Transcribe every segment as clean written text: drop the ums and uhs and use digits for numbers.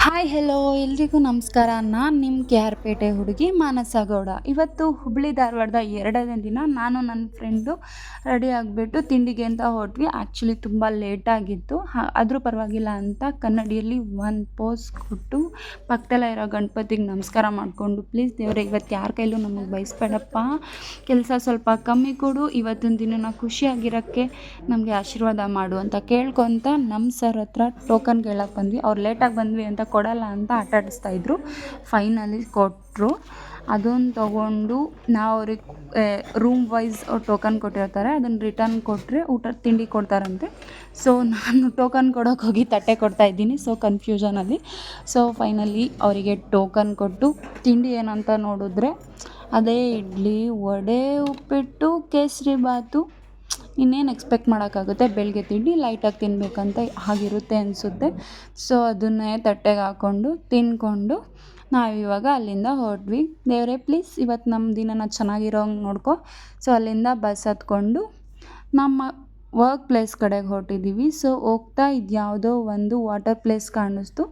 Hi hello ಎಲ್ರಿಗೂ ನಮಸ್ಕಾರ. ನಾನು ನಿಮ್ಮ ಕೆ ಆರ್ ಪೇಟೆ ಹುಡುಗಿ ಮಾನಸ ಗೌಡ. ಇವತ್ತು ಹುಬ್ಬಳ್ಳಿ ಧಾರವಾಡದ ಎರಡನೇ ದಿನ ನಾನು ನನ್ನ ಫ್ರೆಂಡು ರೆಡಿ ಆಗಿಬಿಟ್ಟು ತಿಂಡಿಗೆ ಅಂತ ಹೊರಟ್ವಿ. ಆ್ಯಕ್ಚುಲಿ ತುಂಬ ಲೇಟಾಗಿತ್ತು, ಆದರೂ ಪರವಾಗಿಲ್ಲ ಅಂತ ಕನ್ನಡಿಯಲ್ಲಿ ಒಂದು ಪೋಸ್ ಕೊಟ್ಟು ಪಕ್ಕದಲ್ಲೇ ಇರೋ ಗಣಪತಿಗೆ ನಮಸ್ಕಾರ ಮಾಡಿಕೊಂಡು, ಪ್ಲೀಸ್ ದೇವರೇ ಇವತ್ತು ಯಾರ ಕೈಲೂ ನಮಗೆ ಬಯಸ್ಬೇಡಪ್ಪ, ಕೆಲಸ ಸ್ವಲ್ಪ ಕಮ್ಮಿ ಕೊಡು, ಇವತ್ತಿನ ದಿನನ ಖುಷಿಯಾಗಿರೋಕ್ಕೆ ನಮಗೆ ಆಶೀರ್ವಾದ ಮಾಡು ಅಂತ ಕೇಳ್ಕೊತ ನಮ್ಮ ಸರ್ ಹತ್ರ ಟೋಕನ್ ಕೇಳಕ್ಕೆ ಬಂದ್ವಿ. ಅವ್ರು ಲೇಟಾಗಿ ಬಂದ್ವಿ ಅಂತ ಕೊಡಲ್ಲ ಅಂತ ಆಟ ಆಡಿಸ್ತಾಯಿದ್ರು. ಫೈನಲಿ ಕೊಟ್ಟರು. ಅದನ್ನು ತೊಗೊಂಡು ನಾವು ಅವ್ರಿಗೆ ರೂಮ್ ವೈಸ್ ಅವ್ರು ಟೋಕನ್ ಕೊಟ್ಟಿರ್ತಾರೆ, ಅದನ್ನು ರಿಟರ್ನ್ ಕೊಟ್ಟರೆ ಊಟ ತಿಂಡಿ ಕೊಡ್ತಾರಂತೆ. ಸೊ ನಾನು ಟೋಕನ್ ಕೊಡೋಕೆ ಹೋಗಿ ತಟ್ಟೆ ಕೊಡ್ತಾಯಿದ್ದೀನಿ, ಸೊ ಕನ್ಫ್ಯೂಷನಲ್ಲಿ. ಸೊ ಫೈನಲಿ ಅವರಿಗೆ ಟೋಕನ್ ಕೊಟ್ಟು ತಿಂಡಿ ಏನಂತ ನೋಡಿದ್ರೆ ಅದೇ ಇಡ್ಲಿ, ವಡೆ, ಉಪ್ಪಿಟ್ಟು, ಕೇಸರಿ ಬಾತು. ಇನ್ನೇನು ಎಕ್ಸ್ಪೆಕ್ಟ್ ಮಾಡೋಕ್ಕಾಗುತ್ತೆ, ಬೆಳಗ್ಗೆ ತಿಂಡಿ ಲೈಟಾಗಿ ತಿನ್ನಬೇಕಂತ ಹಾಗಿರುತ್ತೆ ಅನಿಸುತ್ತೆ. ಸೊ ಅದನ್ನೇ ತಟ್ಟೆಗೆ ಹಾಕ್ಕೊಂಡು ತಿಂದ್ಕೊಂಡು ನಾವಿವಾಗ ಅಲ್ಲಿಂದ ಹೊರಟ್ವಿ. ದೇವರೇ ಪ್ಲೀಸ್ ಇವತ್ತು ನಮ್ಮ ದಿನನ ಚೆನ್ನಾಗಿರೋಂಗೆ ನೋಡ್ಕೊ. ಸೊ ಅಲ್ಲಿಂದ ಬಸ್ ಹತ್ಕೊಂಡು ನಮ್ಮ ವರ್ಕ್ ಪ್ಲೇಸ್ ಕಡೆಗೆ ಹೊರಟಿದ್ದೀವಿ. ಸೊ ಹೋಗ್ತಾ ಇದು ಯಾವುದೋ ಒಂದು ವಾಟರ್ ಪ್ಲೇಸ್ ಕಾಣಿಸ್ತು,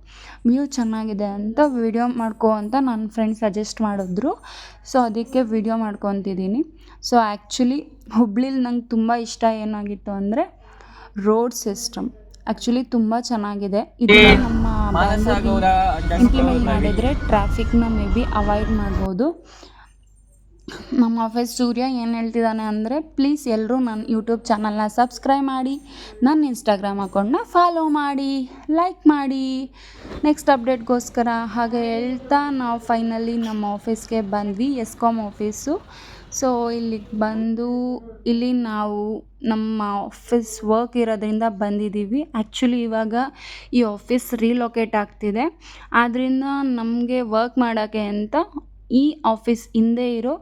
ವ್ಯೂ ಚೆನ್ನಾಗಿದೆ ಅಂತ ವಿಡಿಯೋ ಮಾಡ್ಕೊ ಅಂತ ನನ್ನ ಫ್ರೆಂಡ್ ಸಜೆಸ್ಟ್ ಮಾಡಿದ್ರು. ಸೊ ಅದಕ್ಕೆ ವಿಡಿಯೋ ಮಾಡ್ಕೊತಿದ್ದೀನಿ. ಸೊ ಆ್ಯಕ್ಚುಲಿ ಹುಬ್ಳಿಲಿ ನಂಗೆ ತುಂಬ ಇಷ್ಟ ಏನಾಗಿತ್ತು ಅಂದರೆ ರೋಡ್ ಸಿಸ್ಟಮ್ ಆ್ಯಕ್ಚುಲಿ ತುಂಬ ಚೆನ್ನಾಗಿದೆ. ಇದನ್ನು ನಮ್ಮ ಇಂಪ್ಲಿಮೆಂಟ್ ಮಾಡಿದರೆ ಟ್ರಾಫಿಕ್ನ ಮೇ ಬಿ ಅವಾಯ್ಡ್ ಮಾಡ್ಬೋದು. ನಮ್ಮ ಆಫೀಸ್ ಸೂರ್ಯ ಏನು ಹೇಳ್ತಿದ್ದಾನೆ ಅಂದರೆ, ಪ್ಲೀಸ್ ಎಲ್ಲರೂ ನನ್ನ ಯೂಟ್ಯೂಬ್ ಚಾನಲ್ನ ಸಬ್ಸ್ಕ್ರೈಬ್ ಮಾಡಿ, ನನ್ನ ಇನ್ಸ್ಟಾಗ್ರಾಮ್ ಅಕೌಂಟ್ನ ಫಾಲೋ ಮಾಡಿ, ಲೈಕ್ ಮಾಡಿ ನೆಕ್ಸ್ಟ್ ಅಪ್ಡೇಟ್ಗೋಸ್ಕರ. ಹಾಗೆ ಹೇಳ್ತಾ ನಾವು ಫೈನಲಿ ನಮ್ಮ ಆಫೀಸ್ಗೆ ಬಂದ್ವಿ, ಎಸ್ಕಾಮ್ ಆಫೀಸು. ಸೊ ಇಲ್ಲಿಗೆ ಬಂದು ಇಲ್ಲಿ ನಾವು ನಮ್ಮ ಆಫೀಸ್ ವರ್ಕ್ ಇರೋದ್ರಿಂದ ಬಂದಿದ್ದೀವಿ. ಆ್ಯಕ್ಚುಲಿ ಇವಾಗ ಈ ಆಫೀಸ್ ರೀಲೊಕೇಟ್ ಆಗ್ತಿದೆ, ಆದ್ದರಿಂದ ನಮಗೆ ವರ್ಕ್ ಮಾಡೋಕ್ಕೆ ಅಂತ ಈ ಆಫೀಸ್ ಹಿಂದೆ ಇರೋ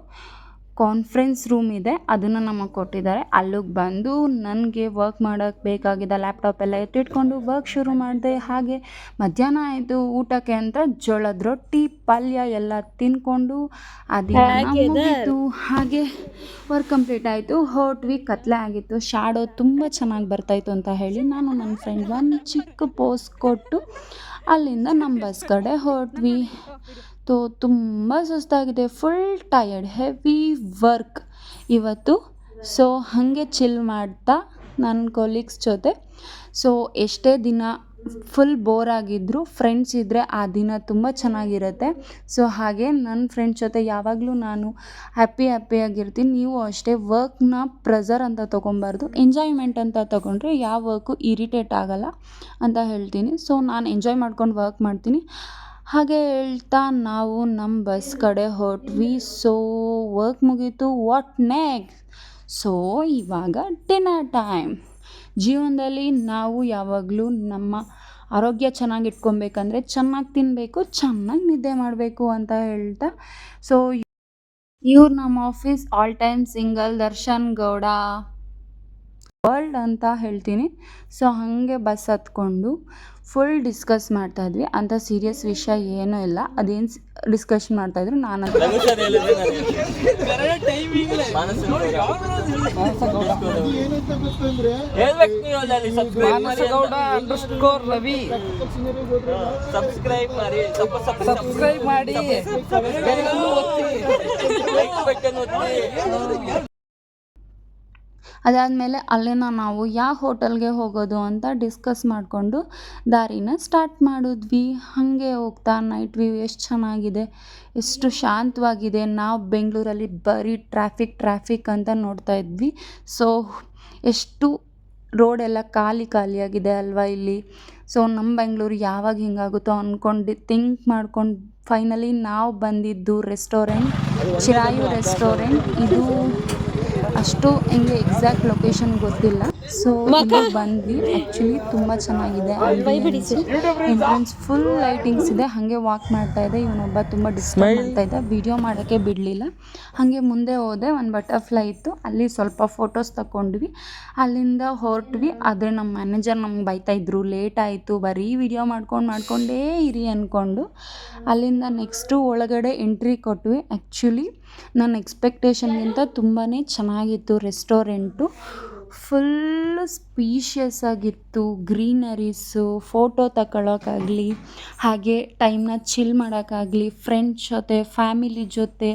ಕಾನ್ಫರೆನ್ಸ್ ರೂಮ್ ಇದೆ, ಅದನ್ನು ನಮಗೆ ಕೊಟ್ಟಿದ್ದಾರೆ. ಅಲ್ಲಿಗೆ ಬಂದು ನನಗೆ ವರ್ಕ್ ಮಾಡೋಕ್ಕೆ ಬೇಕಾಗಿದ್ದ ಲ್ಯಾಪ್ಟಾಪ್ ಎಲ್ಲ ಎತ್ತಿಟ್ಕೊಂಡು ವರ್ಕ್ ಶುರು ಮಾಡಿದೆ. ಹಾಗೆ ಮಧ್ಯಾಹ್ನ ಆಯಿತು ಊಟಕ್ಕೆ ಅಂತ ಜೋಳದ ರೊಟ್ಟಿ ಪಲ್ಯ ಎಲ್ಲ ತಿಂದ್ಕೊಂಡು ಅದಿನ ಮುಗೀತು. ಹಾಗೆ ವರ್ಕ್ ಕಂಪ್ಲೀಟ್ ಆಯಿತು, ಹೊರಟ್ವಿ. ಕತ್ಲೆ ಆಗಿತ್ತು, ಶಾಡೋ ತುಂಬ ಚೆನ್ನಾಗಿ ಬರ್ತಾಯಿತ್ತು ಅಂತ ಹೇಳಿ ನಾನು ನನ್ನ ಫ್ರೆಂಡ್ ಒಂದು ಚಿಕ್ಕ ಪೋಸ್ ಕೊಟ್ಟು ಅಲ್ಲಿಂದ ನಮ್ಮ ಬಸ್ ಕಡೆ ಹೊರಟ್ವಿ. ತುಂಬ ಸುಸ್ತಾಗಿದೆ, ಫುಲ್ ಟಯರ್ಡ್, ಹೆವಿ ವರ್ಕ್ ಇವತ್ತು. ಸೊ ಹಾಗೆ ಚಿಲ್ ಮಾಡ್ತಾ ನನ್ನ ಕೊಲೀಗ್ಸ್ ಜೊತೆ. ಸೊ ಎಷ್ಟೇ ದಿನ ಫುಲ್ ಬೋರ್ ಆಗಿದ್ದರೂ ಫ್ರೆಂಡ್ಸ್ ಇದ್ದರೆ ಆ ದಿನ ತುಂಬ ಚೆನ್ನಾಗಿರುತ್ತೆ. ಸೊ ಹಾಗೆ ನನ್ನ ಫ್ರೆಂಡ್ಸ್ ಜೊತೆ ಯಾವಾಗಲೂ ನಾನು ಹ್ಯಾಪಿಯಾಗಿರ್ತೀನಿ. ನೀವು ಅಷ್ಟೇ ವರ್ಕ್ನ ಪ್ರೆಸರ್ ಅಂತ ತೊಗೊಬಾರ್ದು, ಎಂಜಾಯ್ಮೆಂಟ್ ಅಂತ ತೊಗೊಂಡ್ರೆ ಯಾವ ವರ್ಕು ಇರಿಟೇಟ್ ಆಗಲ್ಲ ಅಂತ ಹೇಳ್ತೀನಿ. ಸೊ ನಾನು ಎಂಜಾಯ್ ಮಾಡ್ಕೊಂಡು ವರ್ಕ್ ಮಾಡ್ತೀನಿ. ಹಾಗೆ ಹೇಳ್ತಾ ನಾವು ನಮ್ಮ ಬಸ್ ಕಡೆ ಹೊರಟ್ವಿ. ಸೊ ವರ್ಕ್ ಮುಗೀತು, ವಾಟ್ ನೆಕ್ಸ್ಟ್? ಸೊ ಇವಾಗ ಡಿನ್ನರ್ ಟೈಮ್. ಜೀವನದಲ್ಲಿ ನಾವು ಯಾವಾಗಲೂ ನಮ್ಮ ಆರೋಗ್ಯ ಚೆನ್ನಾಗಿ ಇಟ್ಕೊಬೇಕಂದ್ರೆ ಚೆನ್ನಾಗಿ ತಿನ್ನಬೇಕು, ಚೆನ್ನಾಗಿ ನಿದ್ದೆ ಮಾಡಬೇಕು ಅಂತ ಹೇಳ್ತಾ, ಸೊ ಇವ್ರು ನಮ್ಮ office all time single Darshan Gowda world ಅಂತ ಹೇಳ್ತೀನಿ. ಸೊ ಹಾಗೆ ಬಸ್ ಹತ್ಕೊಂಡು ಫುಲ್ ಡಿಸ್ಕಸ್ ಮಾಡ್ತಾಯಿದ್ವಿ. ಅಂಥ ಸೀರಿಯಸ್ ವಿಷಯ ಏನೂ ಇಲ್ಲ, ಅದೇನು ಡಿಸ್ಕಷನ್ ಮಾಡ್ತಾಯಿದ್ರು ನಾನು ಸಬ್ಸ್ಕ್ರೈಬ್ ಮಾಡಿ. ಅದಾದಮೇಲೆ ಅಲ್ಲಿನ ನಾವು ಯಾವ ಹೋಟೆಲ್ಗೆ ಹೋಗೋದು ಅಂತ ಡಿಸ್ಕಸ್ ಮಾಡಿಕೊಂಡು ದಾರಿನ ಸ್ಟಾರ್ಟ್ ಮಾಡಿದ್ವಿ. ಹಾಗೆ ಹೋಗ್ತಾ ನೈಟ್ ವ್ಯೂ ಎಷ್ಟು ಚೆನ್ನಾಗಿದೆ, ಎಷ್ಟು ಶಾಂತವಾಗಿದೆ. ನಾವು ಬೆಂಗಳೂರಲ್ಲಿ ಬರೀ ಟ್ರಾಫಿಕ್ ಅಂತ ನೋಡ್ತಾ ಇದ್ವಿ. ಸೊ ಎಷ್ಟು ರೋಡೆಲ್ಲ ಖಾಲಿಯಾಗಿದೆ ಅಲ್ವಾ ಇಲ್ಲಿ. ಸೊ ನಮ್ಮ ಬೆಂಗಳೂರು ಯಾವಾಗ ಹಿಂಗಾಗುತ್ತೋ ಅಂದ್ಕೊಂಡು ಥಿಂಕ್ ಮಾಡ್ಕೊಂಡು ಫೈನಲಿ ನಾವು ಬಂದಿದ್ದು ರೆಸ್ಟೋರೆಂಟ್ ಚಿರಾಯು ರೆಸ್ಟೋರೆಂಟ್. ಇದು ಅಷ್ಟು ಹಿಂಗೆ ಎಕ್ಸಾಕ್ಟ್ ಲೊಕೇಶನ್ ಗೊತ್ತಿಲ್ಲ. ಸೊ ಇಲ್ಲಿ ಬಂದ್ವಿ. ಆ್ಯಕ್ಚುಲಿ ತುಂಬ ಚೆನ್ನಾಗಿದೆ, ಎಂಟ್ರೆನ್ಸ್ ಫುಲ್ ಲೈಟಿಂಗ್ಸ್ ಇದೆ. ಹಾಗೆ ವಾಕ್ ಮಾಡ್ತಾ ಇದೆ, ಇವನೊಬ್ಬ ತುಂಬ ಡಿಸ್ಟರ್ಬ್ ಮಾಡ್ತಾ ಇದ್ದ, ವಿಡಿಯೋ ಮಾಡೋಕ್ಕೆ ಬಿಡಲಿಲ್ಲ. ಹಾಗೆ ಮುಂದೆ ಹೋದೆ, ಒಂದು ಬಟರ್ಫ್ಲೈ ಇತ್ತು, ಅಲ್ಲಿ ಸ್ವಲ್ಪ ಫೋಟೋಸ್ ತಗೊಂಡ್ವಿ. ಅಲ್ಲಿಂದ ಹೊರಟ್ವಿ. ಆದರೆ ನಮ್ಮ ಮ್ಯಾನೇಜರ್ ನಮ್ಗೆ ಬೈತಾಯಿದ್ರು, ಲೇಟ್ ಆಯಿತು, ಬರೀ ವಿಡಿಯೋ ಮಾಡ್ಕೊಂಡೇ ಇರಿ ಅಂದ್ಕೊಂಡು. ಅಲ್ಲಿಂದ ನೆಕ್ಸ್ಟು ಒಳಗಡೆ ಎಂಟ್ರಿ ಕೊಟ್ವಿ. ಆ್ಯಕ್ಚುಲಿ ನನ್ನ ಎಕ್ಸ್ಪೆಕ್ಟೇಷನ್ಗಿಂತ ತುಂಬಾ ಚೆನ್ನಾಗಿತ್ತು ರೆಸ್ಟೋರೆಂಟು. ಫುಲ್ಲು ಸ್ಪೀಷಿಯಸ್ ಆಗಿತ್ತು. ಗ್ರೀನರೀಸು, ಫೋಟೋ ತಗೊಳ್ಳೋಕ್ಕಾಗಲಿ, ಹಾಗೆ ಟೈಮ್ನ ಚಿಲ್ ಮಾಡೋಕ್ಕಾಗಲಿ, ಫ್ರೆಂಡ್ಸ್ ಜೊತೆ, ಫ್ಯಾಮಿಲಿ ಜೊತೆ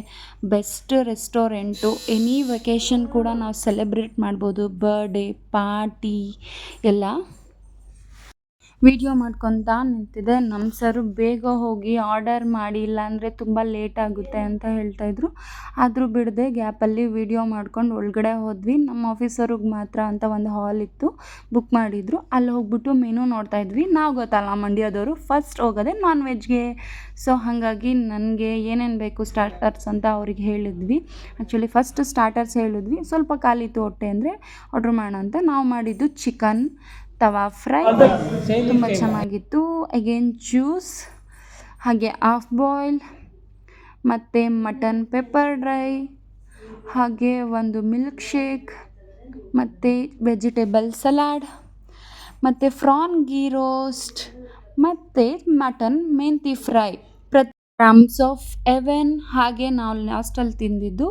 ಬೆಸ್ಟ್ ರೆಸ್ಟೋರೆಂಟು. ಎನಿ ವೆಕೇಷನ್ ಕೂಡ ನಾವು ಸೆಲೆಬ್ರೇಟ್ ಮಾಡ್ಬೋದು, ಬರ್ಡೇ ಪಾರ್ಟಿ ಎಲ್ಲ. ವಿಡಿಯೋ ಮಾಡ್ಕೊತಾ ನಿಂತಿದ್ದೆ. ನಮ್ಮ ಸರು ಬೇಗ ಹೋಗಿ ಆರ್ಡರ್ ಮಾಡಿ, ಇಲ್ಲಾಂದರೆ ತುಂಬ ಲೇಟ್ ಆಗುತ್ತೆ ಅಂತ ಹೇಳ್ತಾಯಿದ್ರು. ಆದರೂ ಬಿಡದೆ ಗ್ಯಾಪಲ್ಲಿ ವಿಡಿಯೋ ಮಾಡ್ಕೊಂಡು ಒಳಗಡೆ ಹೋದ್ವಿ. ನಮ್ಮ ಆಫೀಸರಿಗೆ ಮಾತ್ರ ಅಂತ ಒಂದು ಹಾಲ್ ಇತ್ತು, ಬುಕ್ ಮಾಡಿದ್ರು. ಅಲ್ಲಿ ಹೋಗ್ಬಿಟ್ಟು ಮೆನು ನೋಡ್ತಾಯಿದ್ವಿ. ನಾವು ಗೊತ್ತಲ್ಲ ಮಂಡ್ಯದವರು, ಫಸ್ಟ್ ಹೋಗೋದೆ ನಾನ್ ವೆಜ್ಗೆ. ಸೊ ಹಾಗಾಗಿ ನನಗೆ ಏನೇನು ಬೇಕು ಸ್ಟಾರ್ಟರ್ಸ್ ಅಂತ ಅವ್ರಿಗೆ ಹೇಳಿದ್ವಿ. ಆ್ಯಕ್ಚುಲಿ ಫಸ್ಟ್ ಸ್ಟಾರ್ಟರ್ಸ್ ಹೇಳಿದ್ವಿ, ಸ್ವಲ್ಪ ಖಾಲಿತ್ತು ಹೊಟ್ಟೆ ಅಂದರೆ ಆರ್ಡ್ರ್ ಮಾಡೋಣ ಅಂತ. ನಾವು ಮಾಡಿದ್ದು ಚಿಕನ್ ತವಾ ಫ್ರೈ, ತುಂಬ ಚೆನ್ನಾಗಿತ್ತು. ಅಗೇನ್ ಜ್ಯೂಸ್, ಹಾಗೆ ಹಾಫ್ ಬಾಯ್ಲ್, ಮತ್ತು ಮಟನ್ ಪೆಪ್ಪರ್ ಡ್ರೈ, ಹಾಗೆ ಒಂದು ಮಿಲ್ಕ್ ಶೇಕ್, ಮತ್ತು ವೆಜಿಟೇಬಲ್ ಸಲಾಡ್, ಮತ್ತು ಫ್ರಾನ್ ಗೀ ರೋಸ್ಟ್, ಮತ್ತು mutton methi fry, crumbs of even. ಹಾಗೆ ನಾವು ಲಾಸ್ಟಲ್ಲಿ ತಿಂದಿದ್ದು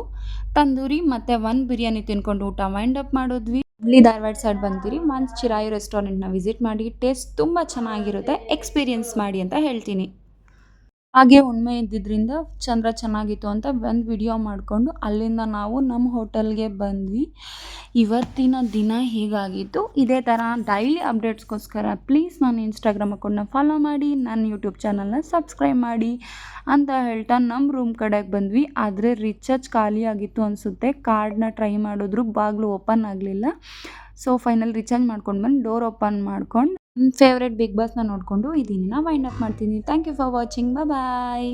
ತಂದೂರಿ ಮತ್ತು ಒಂದು ಬಿರಿಯಾನಿ ತಿನ್ಕೊಂಡು ಊಟ ವೈಂಡ್ ಅಪ್ ಮಾಡಿದ್ವಿ. ಹುಬ್ಳಿ ಧಾರವಾಡ ಸೈಡ್ ಬಂದಿರಿ, ಒನ್ಸ್ ಚಿರಾಯು ರೆಸ್ಟೋರೆಂಟ್ನ ವಿಸಿಟ್ ಮಾಡಿ. ಟೇಸ್ಟ್ ತುಂಬ ಚೆನ್ನಾಗಿರುತ್ತೆ, ಎಕ್ಸ್ಪೀರಿಯನ್ಸ್ ಮಾಡಿ ಅಂತ ಹೇಳ್ತೀನಿ. ಹಾಗೆ ಹುಣ್ಣಿಮೆ ಇದ್ದಿದ್ದರಿಂದ ಚಂದ್ರ ಚೆನ್ನಾಗಿತ್ತು ಅಂತ ಒಂದು ವಿಡಿಯೋ ಮಾಡಿಕೊಂಡು ಅಲ್ಲಿಂದ ನಾವು ನಮ್ಮ ಹೋಟೆಲ್ಗೆ ಬಂದ್ವಿ. ಇವತ್ತಿನ ದಿನ ಹೀಗಾಗಿತ್ತು. ಇದೇ ಥರ ಡೈಲಿ ಅಪ್ಡೇಟ್ಸ್ಗೋಸ್ಕರ ಪ್ಲೀಸ್ ನನ್ನ ಇನ್ಸ್ಟಾಗ್ರಾಮ್ ಅಕೌಂಟ್ನ ಫಾಲೋ ಮಾಡಿ, ನನ್ನ ಯೂಟ್ಯೂಬ್ ಚಾನಲ್ನ ಸಬ್ಸ್ಕ್ರೈಬ್ ಮಾಡಿ ಅಂತ ಹೇಳ್ತಾ ನಮ್ಮ ರೂಮ್ ಕಡೆಗೆ ಬಂದ್ವಿ. ಆದರೆ ರಿಚಾರ್ಜ್ ಖಾಲಿ ಆಗಿತ್ತು ಅನಿಸುತ್ತೆ. ಕಾರ್ಡ್ನ ಟ್ರೈ ಮಾಡಿದ್ರು, ಬಾಗಿಲು ಓಪನ್ ಆಗಲಿಲ್ಲ. ಸೊ ಫೈನಲ್ ರಿಚಾರ್ಜ್ ಮಾಡ್ಕೊಂಡು ಬಂದು ಡೋರ್ ಓಪನ್ ಮಾಡ್ಕೊಂಡು ನನ್ನ ಫೇವ್ರೆಟ್ ಬಿಗ್ ಬಾಸ್ನ ನೋಡಿಕೊಂಡು ಈ ದಿನ ವೈಂಡ್ ಅಪ್ ಮಾಡ್ತೀನಿ. Thank you for watching. Bye.